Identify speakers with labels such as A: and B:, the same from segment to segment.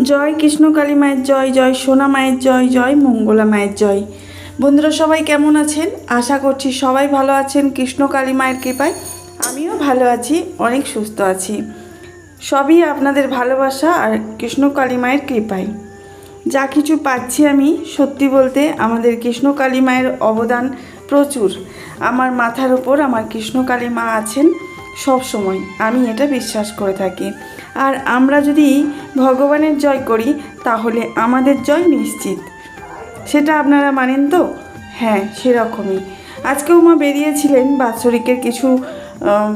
A: জয় কৃষ্ণকালী মায়ের জয়, জয় সোনা মায়ের জয়, জয় মঙ্গলা মায়ের জয়। বন্ধুরা সবাই কেমন আছেন? আশা করছি সবাই ভালো আছেন কৃষ্ণকালী মায়ের কৃপায়। আমিও ভালো আছি, অনেক সুস্থ আছি। সবই আপনাদের ভালোবাসা আর কৃষ্ণকালী মায়ের কৃপায়। যা কিছু পাচ্ছি আমি, সত্যি বলতে আমাদের কৃষ্ণকালী মায়ের অবদান প্রচুর। আমার মাথার উপর আমার কৃষ্ণকালী মা আছেন সব সময়, আমি এটা বিশ্বাস করে থাকি। আর আমরা যদি ভগবানের জয় করি তাহলে আমাদের জয় নিশ্চিত। সেটা আপনারা মানেন তো? হ্যাঁ, সেরকমই। আজকেও মা বেরিয়েছিলেন, বাৎসরিকের কিছু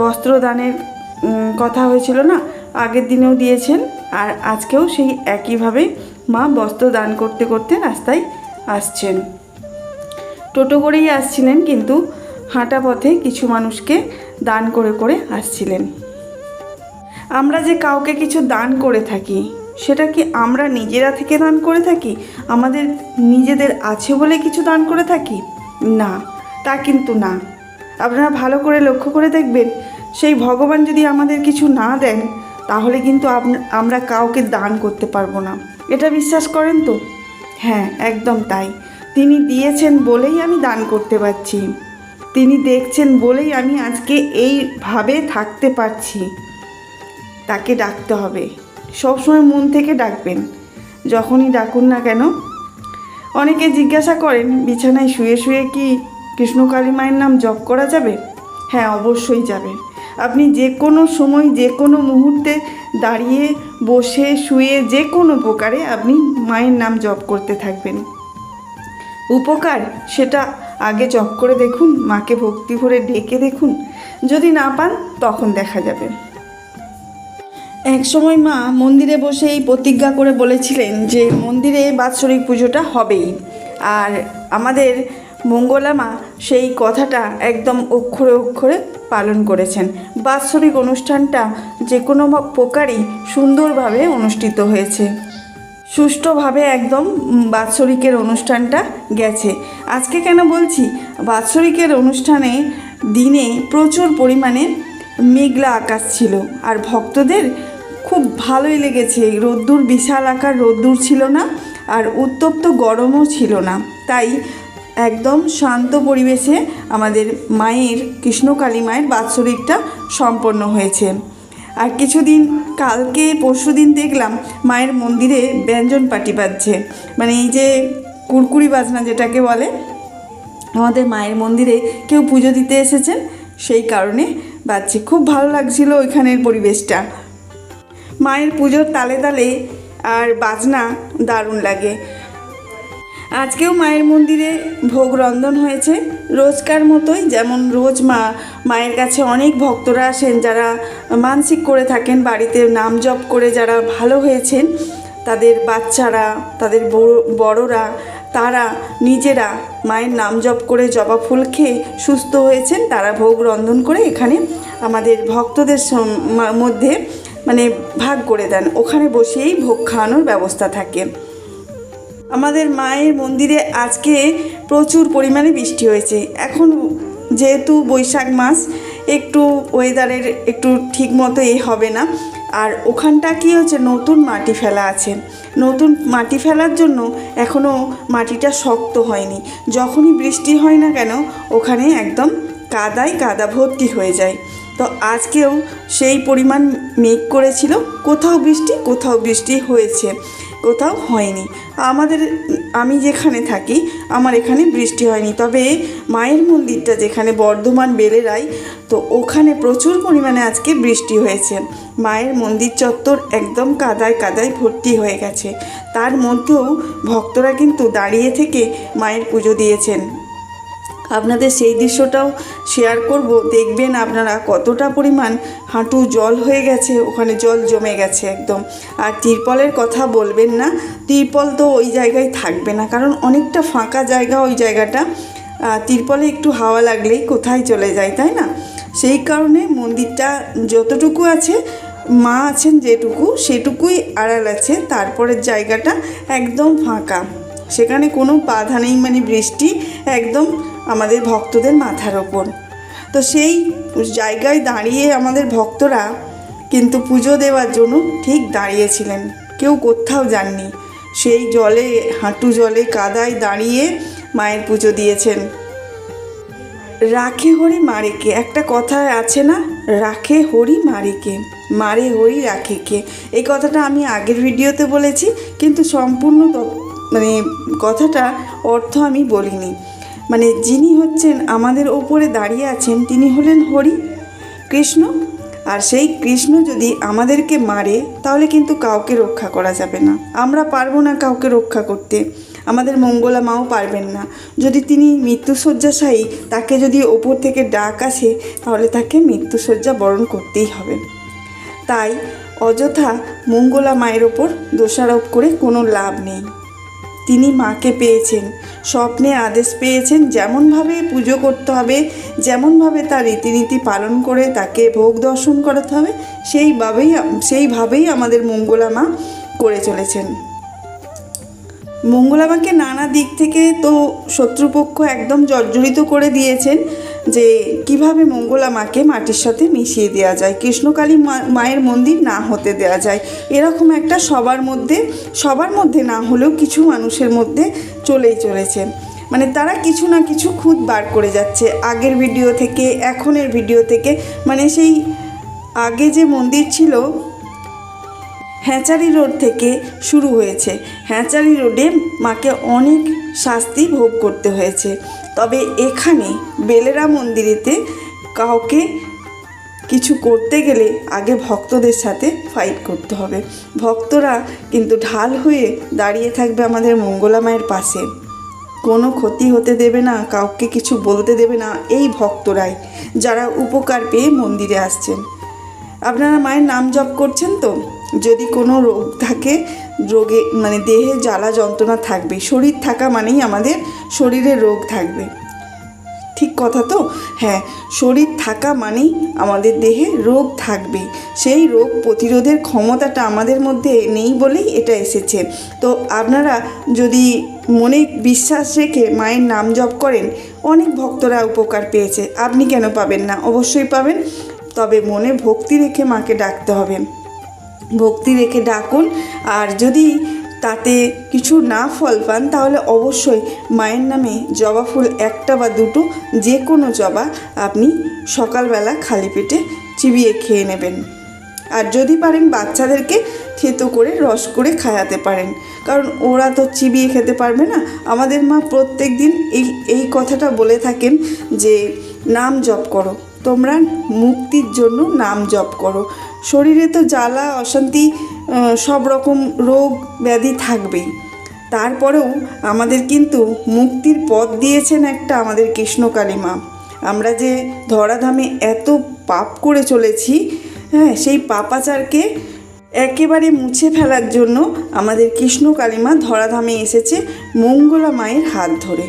A: বস্ত্রদানের কথা হয়েছিল না, আগের দিনেও দিয়েছেন, আর আজকেও সেই একইভাবে মা বস্ত্র দান করতে করতে রাস্তায় আসছেন। টোটো করেই আসছিলেন, কিন্তু হাঁটা পথে কিছু মানুষকে দান করে করে আসছিলেন। আমরা যে কাউকে কিছু দান করে থাকি, সেটা কি আমরা নিজেরা থেকে দান করে থাকি? আমাদের নিজেদের আছে বলে কিছু দান করে থাকি? না, তা কিন্তু না। আপনারা ভালো করে লক্ষ্য করে দেখবেন, সেই ভগবান যদি আমাদের কিছু না দেন তাহলে কিন্তু আমরা কাউকে দান করতে পারবো না। এটা বিশ্বাস করেন তো? হ্যাঁ, একদম তাই। তিনি দিয়েছেন বলেই আমি দান করতে পারছি, তিনি দেখছেন বলেই আমি আজকে এইভাবে থাকতে পারছি। তাকে ডাকতে হবে, সবসময় মন থেকে ডাকবেন, যখনই ডাকুন না কেন। অনেকে জিজ্ঞাসা করেন, বিছানায় শুয়ে শুয়ে কি কৃষ্ণকালী মায়ের নাম জপ করা যাবে? হ্যাঁ, অবশ্যই যাবে। আপনি যে কোনো সময়, যে কোনো মুহূর্তে দাঁড়িয়ে, বসে, শুয়ে, যে কোনো প্রকারে আপনি মায়ের নাম জপ করতে থাকবেন। উপকার সেটা আগে জপ করে দেখুন, মাকে ভক্তি ভরে ডেকে দেখুন। যদি না পান তখন দেখা যাবে। এক সময় মা মন্দিরে বসেই প্রতিজ্ঞা করে বলেছিলেন যে মন্দিরে বাৎসরিক পুজোটা হবেই। আর আমাদের মঙ্গলা মা সেই কথাটা একদম অক্ষরে অক্ষরে পালন করেছেন। বাৎসরিক অনুষ্ঠানটা যে কোনো প্রকারই সুন্দরভাবে অনুষ্ঠিত হয়েছে, সুষ্ঠুভাবে একদম বাৎসরিকের অনুষ্ঠানটা গেছে। আজকে কেন বলছি, বাৎসরিকের অনুষ্ঠানে দিনে প্রচুর পরিমাণে মেঘলা আকাশ ছিল, আর ভক্তদের খুব ভালোই লেগেছে। রোদ্দুর, বিশাল আকার রোদ্দুর ছিল না, আর উত্তপ্ত গরমও ছিল না। তাই একদম শান্ত পরিবেশে আমাদের মায়ের, কৃষ্ণকালী মায়ের বাৎসরিকটা সম্পন্ন হয়েছে। আর কিছুদিন, কালকে পরশুদিন দেখলাম মায়ের মন্দিরে ব্যঞ্জন পার্টি বাজছে, মানে এই যে কুড়কুড়ি বাজনা যেটাকে বলে, আমাদের মায়ের মন্দিরে কেউ পুজো দিতে এসেছেন সেই কারণে বাজছে। খুব ভালো লাগছিল ওইখানের পরিবেশটা। মায়ের পুজোর তালে তালে আর বাজনা দারুণ লাগে। আজকেও মায়ের মন্দিরে ভোগ রন্ধন হয়েছে রোজকার মতোই। যেমন রোজ মায়ের কাছে অনেক ভক্তরা আসেন, যারা মানসিক করে থাকেন, বাড়িতে নাম জপ করে যারা ভালো হয়েছেন, তাদের বাচ্চারা, তাদের বড়রা, তারা নিজেরা মায়ের নাম জপ করে জবা ফুল খেয়ে সুস্থ হয়েছেন, তারা ভোগ রন্ধন করে এখানে আমাদের ভক্তদের মধ্যে মানে ভাগ করে দেন। ওখানে বসেই ভোগ খাওয়ানোর ব্যবস্থা থাকে। আমাদের মায়ের মন্দিরে আজকে প্রচুর পরিমাণে বৃষ্টি হয়েছে। এখন যেহেতু বৈশাখ মাস, একটু ওয়েদারের একটু ঠিক মতো হবে না। আর ওখানটা কি হচ্ছে, নতুন মাটি ফেলা আছে। নতুন মাটি ফেলার জন্য এখনও মাটিটা শক্ত হয়নি। যখনই বৃষ্টি হয় না কেন ওখানে একদম কাদায় কাদা ভর্তি হয়ে যায়। তো আজকেও সেই পরিমাণ মেঘ করেছিল, কোথাও বৃষ্টি হয়েছে, কোথাও হয়নি। আমি যেখানে থাকি আমার এখানে বৃষ্টি হয়নি, তবে মায়ের মন্দিরটা যেখানে বর্ধমান বেলেরায়, তো ওখানে প্রচুর পরিমাণে আজকে বৃষ্টি হয়েছে। মায়ের মন্দির চত্বর একদম কাদায় কাদায় ভর্তি হয়ে গেছে। তার মধ্যেও ভক্তরা কিন্তু দাঁড়িয়ে থেকে মায়ের পুজো দিয়েছেন। আপনাদের সেই দৃশ্যটাও শেয়ার করব, দেখবেন আপনারা কতটা পরিমাণ হাঁটু জল হয়ে গেছে, ওখানে জল জমে গেছে একদম। আর তিরপলের কথা বলবেন না, তিরপল তো ওই জায়গায় থাকবে না, কারণ অনেকটা ফাঁকা জায়গা ওই জায়গাটা। তিরপলে একটু হাওয়া লাগলেই কোথায় চলে যায়, তাই না? সেই কারণে মন্দিরটা যতটুকু আছে, মা আছেন যেটুকু, সেটুকুই আড়াল আছে, তারপরের জায়গাটা একদম ফাঁকা, সেখানে কোনো বাধা নেই। মানে বৃষ্টি একদম আমাদের ভক্তদের মাথার ওপর। তো সেই জায়গায় দাঁড়িয়ে আমাদের ভক্তরা কিন্তু পুজো দেওয়ার জন্য ঠিক দাঁড়িয়েছিলেন। কেউ কোথাও যাননি, সেই জলে হাঁটু জলে কাদায় দাঁড়িয়ে মায়ের পুজো দিয়েছেন। রাখে হরি মারে কে, একটা কথা আছে না, রাখে হরি মারে কে, মারে হরি রাখে কে। এই কথাটা আমি আগের ভিডিওতে বলেছি, কিন্তু সম্পূর্ণ মানে কথাটা অর্থ আমি বলিনি। মানে যিনি হচ্ছেন আমাদের ওপরে দাঁড়িয়ে আছেন তিনি হলেন হরি, কৃষ্ণ। আর সেই কৃষ্ণ যদি আমাদেরকে মারে তাহলে কিন্তু কাউকে রক্ষা করা যাবে না, আমরা পারবো না কাউকে রক্ষা করতে, আমাদের মঙ্গলা মাও পারবেন না। যদি তিনি মৃত্যুশয্যাশায়ী, তাকে যদি ওপর থেকে ডাক আসে তাহলে তাকে মৃত্যুশয্যা বরণ করতেই হবে। তাই অযথা মঙ্গলা মায়ের ওপর দোষারোপ করে কোনো লাভ নেই। তিনি মাকে পেয়েছেন, স্বপ্নে আদেশ পেয়েছেন যেমনভাবে পুজো করতে হবে, যেমনভাবে তার রীতিনীতি পালন করে তাকে ভোগ দর্শন করাতে হবে, সেইভাবেই আমাদের মঙ্গলা মা করে চলেছেন। মঙ্গলা মাকে নানা দিক থেকে তো শত্রুপক্ষ একদম জর্জরিত করে দিয়েছেন যে কিভাবে মঙ্গলা মাকে মাটির সাথে মিশিয়ে দেওয়া যায়, কৃষ্ণকালী মায়ের মন্দির না হতে দেওয়া যায়, এরকম একটা সবার মধ্যে না হলেও কিছু মানুষের মধ্যে চলেই চলেছে। মানে তারা কিছু না কিছু খুঁত বার করে যাচ্ছে, আগের ভিডিও থেকে এখনের ভিডিও থেকে। মানে সেই আগে যে মন্দির ছিল হ্যাচারি রোড থেকে শুরু হয়েছে, হ্যাচারি রোডে মাকে অনেক শাস্তি ভোগ করতে হয়েছে। তবে এখানে বেলেরা মন্দিরেতে কাউকে কিছু করতে গেলে আগে ভক্তদের সাথে ফাইট করতে হবে। ভক্তরা কিন্তু ঢাল হয়ে দাঁড়িয়ে থাকবে আমাদের মঙ্গলা মায়ের পাশে, কোনো ক্ষতি হতে দেবে না, কাউকে কিছু বলতে দেবে না। এই ভক্তরাই যারা উপকার পেয়ে মন্দিরে আসছেন। আপনারা মায়ের নাম জপ করছেন তো, যদি কোনো রোগ থাকে, রোগে মানে দেহে জ্বালা যন্ত্রণা থাকবে, শরীর থাকা মানেই আমাদের শরীরে রোগ থাকবে, ঠিক কথা তো? হ্যাঁ, শরীর থাকা মানেই আমাদের দেহে রোগ থাকবে, সেই রোগ প্রতিরোধের ক্ষমতাটা আমাদের মধ্যে নেই বলেই এটা এসেছে। তো আপনারা যদি মনে বিশ্বাস রেখে মায়ের নাম জপ করেন, অনেক ভক্তরা উপকার পেয়েছে, আপনি কেন পাবেন না? অবশ্যই পাবেন। তবে মনে ভক্তি রেখে মাকে ডাকতে হবে, ভক্তি রেখে ডাকুন। আর যদি তাতে কিছু না ফল পান তাহলে অবশ্যই মায়ের নামে জবা ফুল একটা বা দুটো, যে কোনো জবা আপনি সকালবেলা খালি পেটে চিবিয়ে খেয়ে নেবেন। আর যদি পারেন বাচ্চাদেরকে থেতো করে রস করে খাওয়াতে পারেন, কারণ ওরা তো চিবিয়ে খেতে পারবে না। আমাদের মা প্রত্যেক দিন এই কথাটা বলে থাকেন যে নাম জপ করো, তোমরা মুক্তির জন্য নাম জপ করো। শরীরে তো জ্বালা অশান্তি সব রকম রোগ ব্যাধি থাকবেই, তারপরেও আমাদের কিন্তু মুক্তির পথ দিয়েছেন একটা আমাদের কৃষ্ণকালী মা। আমরা যে ধরাধামে এত পাপ করে চলেছি, হ্যাঁ, সেই পাপাচারকে একেবারে মুছে ফেলার জন্য আমাদের কৃষ্ণকালী মা ধরাধামে এসেছে মঙ্গলা মায়ের হাত ধরে।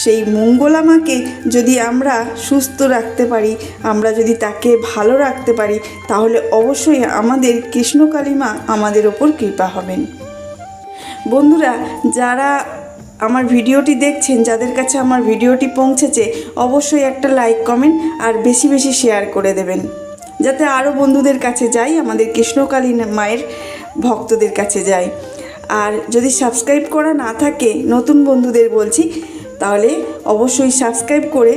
A: সেই মঙ্গলা মাকে যদি আমরা সুস্থ রাখতে পারি, আমরা যদি তাকে ভালো রাখতে পারি, তাহলে অবশ্যই আমাদের কৃষ্ণকালী মা আমাদের ওপর কৃপা হবেন। বন্ধুরা, যারা আমার ভিডিওটি দেখছেন, যাদের কাছে আমার ভিডিওটি পৌঁছেছে, অবশ্যই একটা লাইক কমেন্ট আর বেশি বেশি শেয়ার করে দেবেন, যাতে আরও বন্ধুদের কাছে যাই, আমাদের কৃষ্ণকালী মায়ের ভক্তদের কাছে যাই। আর যদি সাবস্ক্রাইব করা না থাকে, নতুন বন্ধুদের বলছি, তাহলে অবশ্যই সাবস্ক্রাইব করে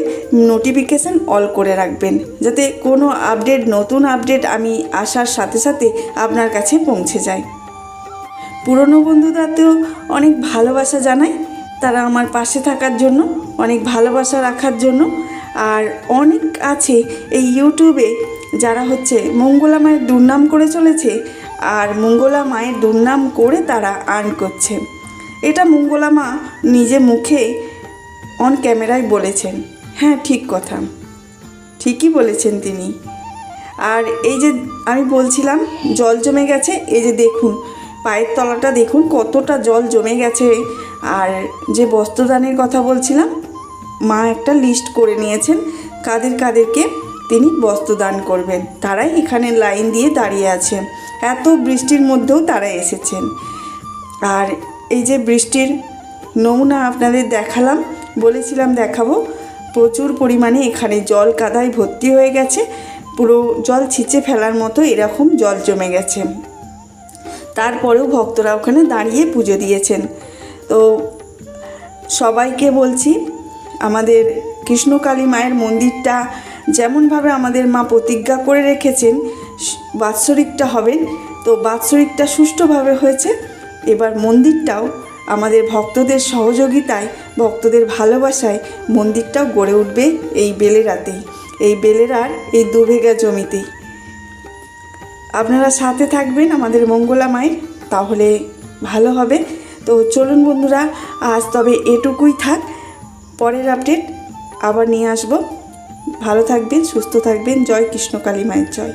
A: নোটিফিকেশান অল করে রাখবেন, যাতে কোনো আপডেট, নতুন আপডেট আমি আসার সাথে সাথে আপনার কাছে পৌঁছে যায়। পুরনো বন্ধুদেরও অনেক ভালোবাসা জানাই, তারা আমার পাশে থাকার জন্য, অনেক ভালোবাসা রাখার জন্য। আর অনেক আছে এই ইউটিউবে যারা হচ্ছে মঙ্গলা মায়ের দুর্নাম করে চলেছে, আর মঙ্গলা মায়ের দুর্নাম করে তারা আর্ন করছে। এটা মঙ্গলা মা নিজে মুখে অন ক্যামেরায় বলেছেন। হ্যাঁ, ঠিক কথা, ঠিকই বলেছেন তিনি। আর এই যে আমি বলছিলাম জল জমে গেছে, এই যে দেখুন পায়ের তলাটা দেখুন কতটা জল জমে গেছে। আর যে বস্ত্রদানের কথা বলছিলাম, মা একটা লিস্ট করে নিয়েছেন কাদেরকে তিনি বস্ত্রদান করবেন, তারাই এখানে লাইন দিয়ে দাঁড়িয়ে আছে। এত বৃষ্টির মধ্যেও তারা এসেছেন। আর এই যে বৃষ্টির নমুনা আপনাদের দেখালাম, বলেছিলাম দেখাবো, প্রচুর পরিমাণে এখানে জল কাদায় ভর্তি হয়ে গেছে, পুরো জল ছিঁচে ফেলার মতো এরকম জল জমে গেছে। তারপরেও ভক্তরা ওখানে দাঁড়িয়ে পুজো দিয়েছেন। তো সবাইকে বলছি, আমাদের কৃষ্ণকালী মায়ের মন্দিরটা যেমনভাবে আমাদের মা প্রতিজ্ঞা করে রেখেছেন বাৎসরিকটা হবেন, তো বাৎসরিকটা সুষ্ঠুভাবে হয়েছে। এবার মন্দিরটাও আমাদের ভক্তদের সহযোগিতায়, ভক্তদের ভালোবাসায় মন্দিরটাও গড়ে উঠবে এই বেলেরাতেই, এই বেলেরার এই 2 বিঘা জমিতেই। আপনারা সাথে থাকবেন আমাদের মঙ্গলা মায়ের, তাহলে ভালো হবে। তো চলুন বন্ধুরা, আজ তবে এটুকুই থাক। পরের আপডেট আবার নিয়ে আসব। ভালো থাকবেন, সুস্থ থাকবেন। জয় কৃষ্ণকালী মায়ের জয়।